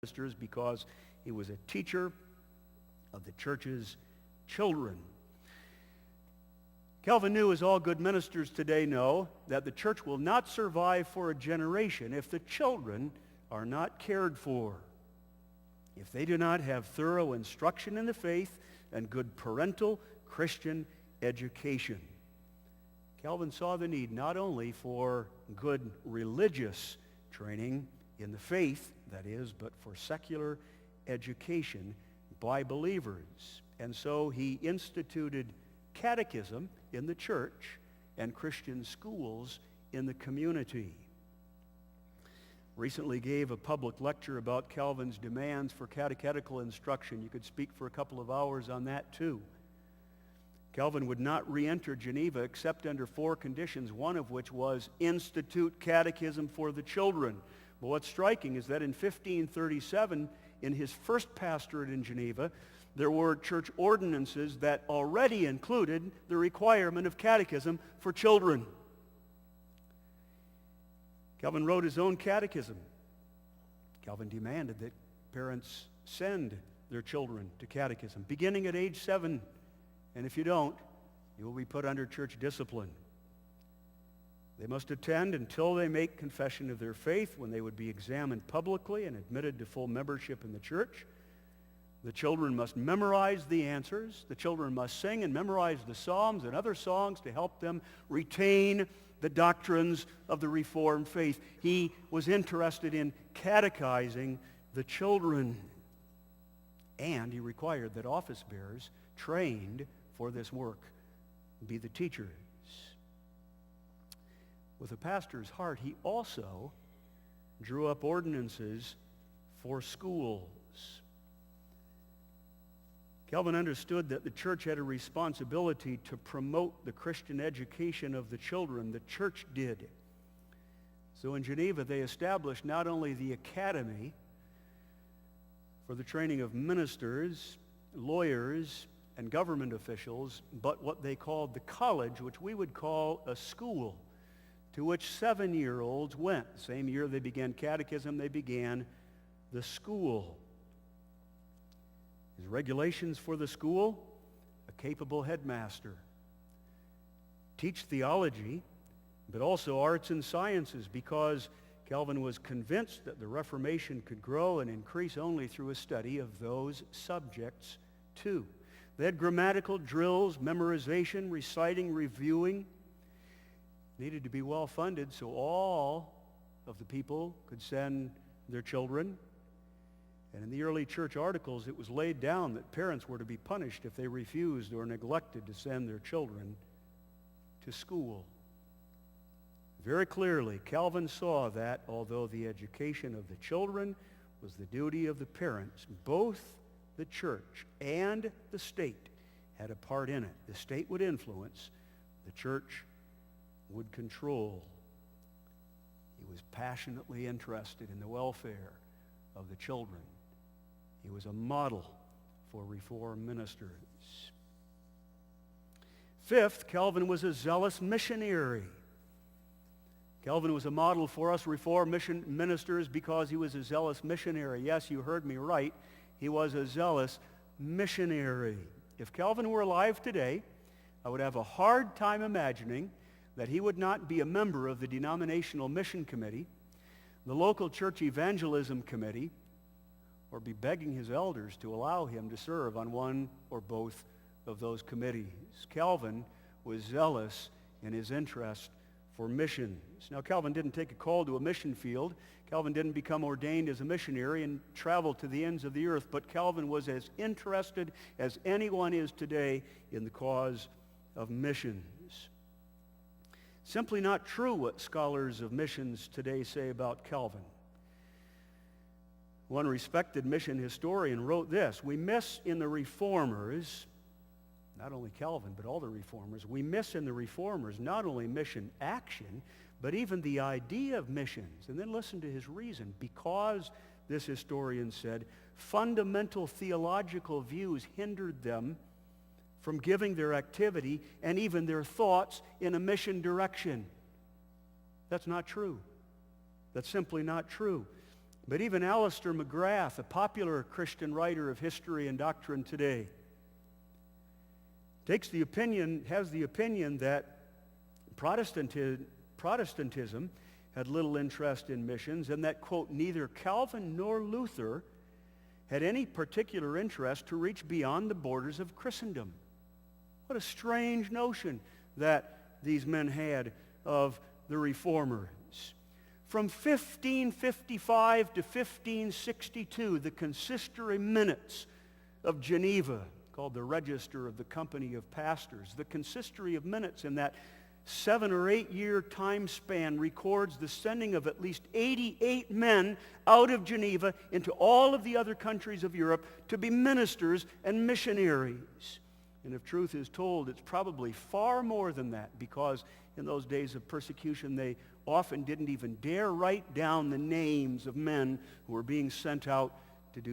ministers because he was a teacher of the church's children. Calvin knew, as all good ministers today know, that the church will not survive for a generation if the children are not cared for, if they do not have thorough instruction in the faith and good parental Christian education. Calvin saw the need not only for good religious training in the faith, that is, but for secular education by believers. And so he instituted catechism in the church and Christian schools in the community. Recently gave a public lecture about Calvin's demands for catechetical instruction. You could speak for a couple of hours on that too. Calvin would not re-enter Geneva except under 4 conditions, one of which was institute catechism for the children. But what's striking is that in 1537, in his first pastorate in Geneva, there were church ordinances that already included the requirement of catechism for children. Calvin wrote his own catechism. Calvin demanded that parents send their children to catechism, beginning at age 7. And if you don't, you will be put under church discipline. They must attend until they make confession of their faith, when they would be examined publicly and admitted to full membership in the church. The children must memorize the answers. The children must sing and memorize the psalms and other songs to help them retain the doctrines of the Reformed faith. He was interested in catechizing the children. And he required that office bearers trained for this work be the teachers. With a pastor's heart, he also drew up ordinances for schools. Calvin understood that the church had a responsibility to promote the Christian education of the children. The church did. So in Geneva, they established not only the academy for the training of ministers, lawyers, and government officials, but what they called the college, which we would call a school, to which 7-year-olds went. The same year they began catechism, they began the school. His regulations for the school: a capable headmaster. Teach theology, but also arts and sciences, because Calvin was convinced that the Reformation could grow and increase only through a study of those subjects too. They had grammatical drills, memorization, reciting, reviewing. Needed to be well funded so all of the people could send their children. And in the early church articles, it was laid down that parents were to be punished if they refused or neglected to send their children to school. Very clearly, Calvin saw that although the education of the children was the duty of the parents, both the church and the state had a part in it. The state would influence, the church would control. He was passionately interested in the welfare of the children. He was a model for Reformed ministers. Fifth, Calvin was a zealous missionary. Calvin was a model for us Reformed mission ministers because he was a zealous missionary. Yes, you heard me right. He was a zealous missionary. If Calvin were alive today, I would have a hard time imagining that he would not be a member of the denominational mission committee, the local church evangelism committee, or be begging his elders to allow him to serve on one or both of those committees. Calvin was zealous in his interest for missions. Now, Calvin didn't take a call to a mission field. Calvin didn't become ordained as a missionary and travel to the ends of the earth, but Calvin was as interested as anyone is today in the cause of missions. Simply not true what scholars of missions today say about Calvin. One respected mission historian wrote this: "We miss in the reformers," not only Calvin, but all the reformers, "we miss in the reformers not only mission action, but even the idea of missions." And then listen to his reason. "Because," this historian said, "fundamental theological views hindered them from giving their activity and even their thoughts in a mission direction." That's not true. That's simply not true. But even Alistair McGrath, a popular Christian writer of history and doctrine today, has the opinion that Protestantism had little interest in missions, and that, quote, neither Calvin nor Luther had any particular interest to reach beyond the borders of Christendom. What a strange notion that these men had of the Reformers. From 1555 to 1562, the consistory minutes of Geneva, called the Register of the Company of Pastors, the consistory of minutes in that 7 or 8 year time span records the sending of at least 88 men out of Geneva into all of the other countries of Europe to be ministers and missionaries. And if truth is told, it's probably far more than that, because in those days of persecution, they often didn't even dare write down the names of men who were being sent out to do